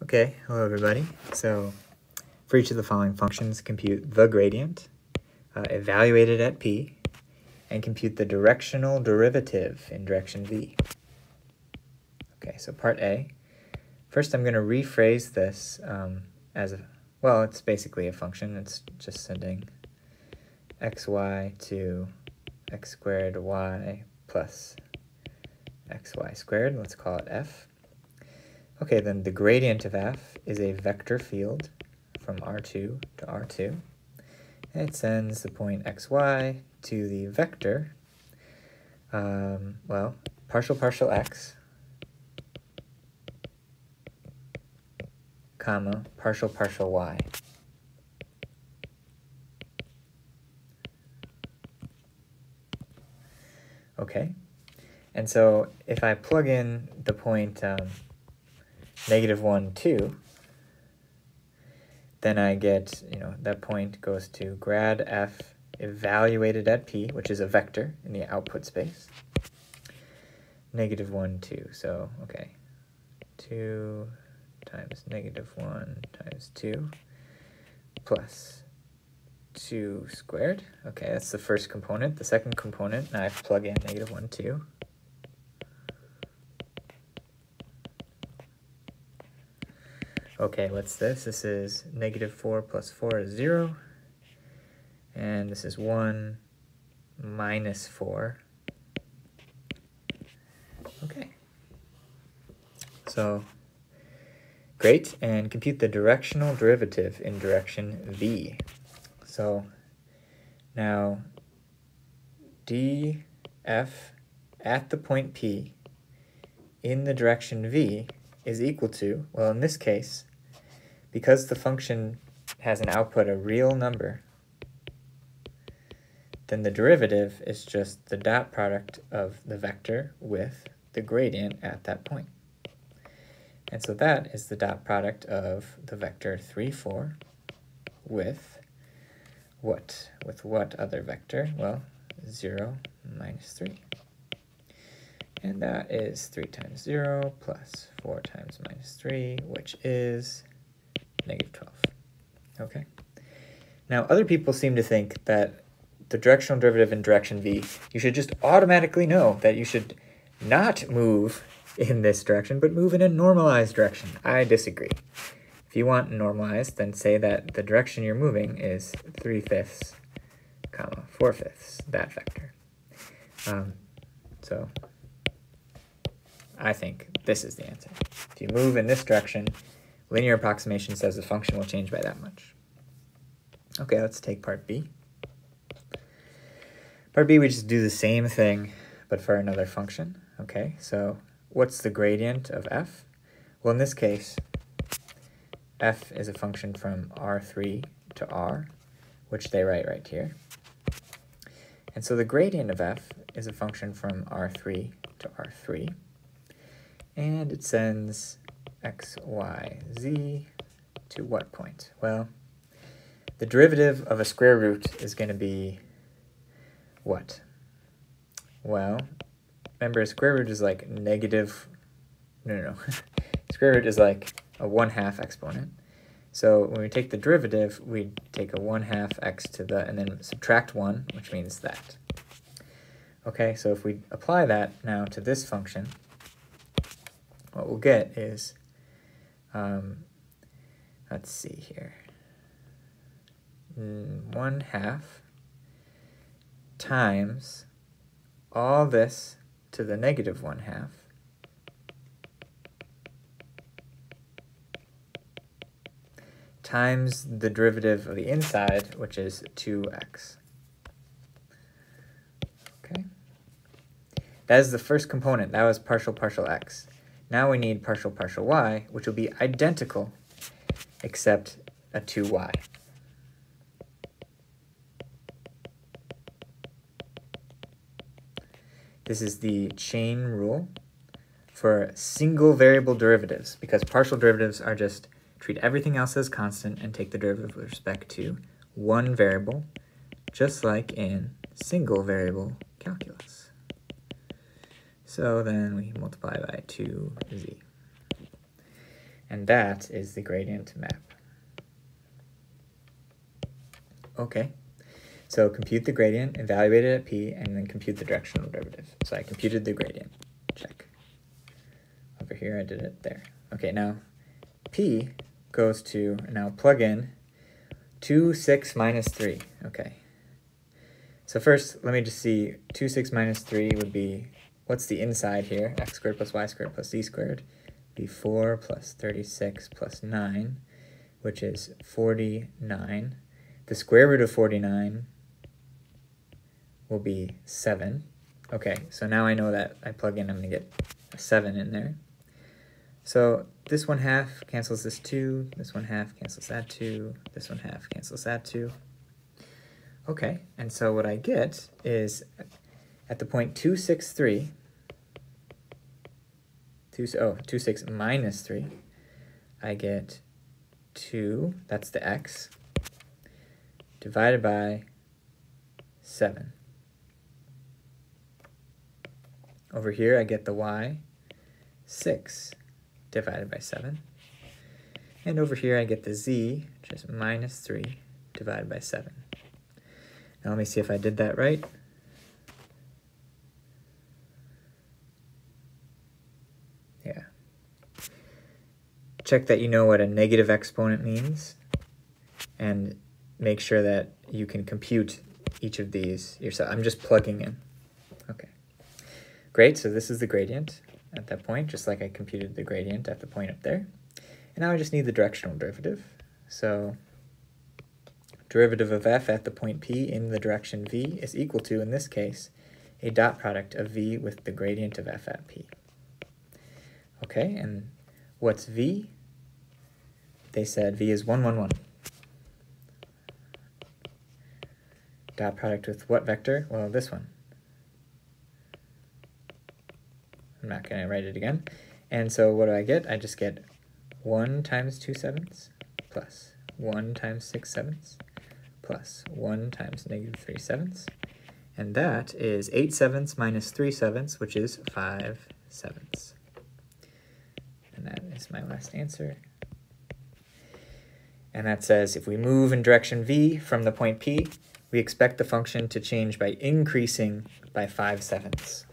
Okay, hello everybody. So for each of the following functions, compute the gradient, evaluate it at p, and compute the directional derivative in direction v. Okay, so part A. First I'm going to rephrase this as a, well, it's basically a function. It's just sending xy to x squared y plus xy squared. Let's call it f. Okay, then the gradient of f is a vector field from R2 to R2. And it sends the point xy to the vector, well, partial x, comma, partial y. Okay, and so if I plug in the point -1, 2, then I get, that point goes to grad f evaluated at p, which is a vector in the output space, -1, 2. So, okay, 2 times -1 times 2 plus 2 squared. Okay, that's the first component. The second component, now I plug in -1, 2. Okay, what's this? This is -4 plus 4 is 0. And this is 1 minus 4. Okay. So, great. And compute the directional derivative in direction v. So, now df at the point p in the direction v is equal to, well, in this case, because the function has an output, a real number, then the derivative is just the dot product of the vector with the gradient at that point. And so that is the dot product of the vector 3, 4 with what? With what other vector? Well, 0 minus 3. And that is 3 times 0 plus 4 times minus 3, which is -12. Okay. Now, other people seem to think that the directional derivative in direction v, you should just automatically know that you should not move in this direction, but move in a normalized direction. I disagree. If you want normalized, then say that the direction you're moving is 3/5, 4/5, that vector. So I think this is the answer. If you move in this direction, linear approximation says the function will change by that much. Okay, let's take part B. Part B, we just do the same thing, but for another function. Okay, so what's the gradient of f? Well, in this case, f is a function from R3 to R, which they write right here. And so the gradient of f is a function from R3 to R3. And it sends x, y, z to what point? Well, the derivative of a square root is going to be what? Well, remember, a square root is like square root is like a 1/2 exponent. So when we take the derivative, we take a 1/2 x to the, and then subtract 1, which means that. Okay, so if we apply that now to this function, what we'll get is, let's see here, 1/2 times all this to the -1/2 times the derivative of the inside, which is 2x. Okay. That is the first component. That was partial x. Now we need partial y, which will be identical except a 2y. This is the chain rule for single variable derivatives, because partial derivatives are just treat everything else as constant and take the derivative with respect to one variable, just like in single variable calculus. So then we multiply by 2z. And that is the gradient map. Okay, so compute the gradient, evaluate it at p, and then compute the directional derivative. So I computed the gradient. Check. Over here I did it there. Okay, now p goes to, now plug in 2, 6, minus 3. Okay. So first, let me just see, 2, 6, minus 3 would be, what's the inside here? X squared plus y squared plus z squared. Be 4 plus 36 plus 9, which is 49. The square root of 49 will be 7. Okay, so now I know that I plug in, I'm going to get a 7 in there. So this 1/2 cancels this 2, this 1/2 cancels that 2, this 1/2 cancels that 2. Okay, and so what I get is at the point 2, 6, 3, 2, 6 minus 3, I get 2, that's the x, divided by 7. Over here I get the y, 6 divided by 7. And over here I get the z, which is minus 3 divided by 7. Now let me see if I did that right. Yeah. Check that you know what a negative exponent means, and make sure that you can compute each of these yourself. I'm just plugging in. Okay. Great, so this is the gradient at that point, just like I computed the gradient at the point up there. And now I just need the directional derivative. So derivative of f at the point p in the direction v is equal to, in this case, a dot product of v with the gradient of f at p. Okay, and what's v? They said v is 1, 1, 1. Dot product with what vector? Well, this one. I'm not going to write it again. And so what do I get? I just get 1 times 2 sevenths plus 1 times 6 sevenths plus 1 times negative 3 sevenths. And that is 8 sevenths minus 3 sevenths, which is 5 sevenths. And that is my last answer. And that says if we move in direction v from the point p, we expect the function to change by increasing by 5 sevenths.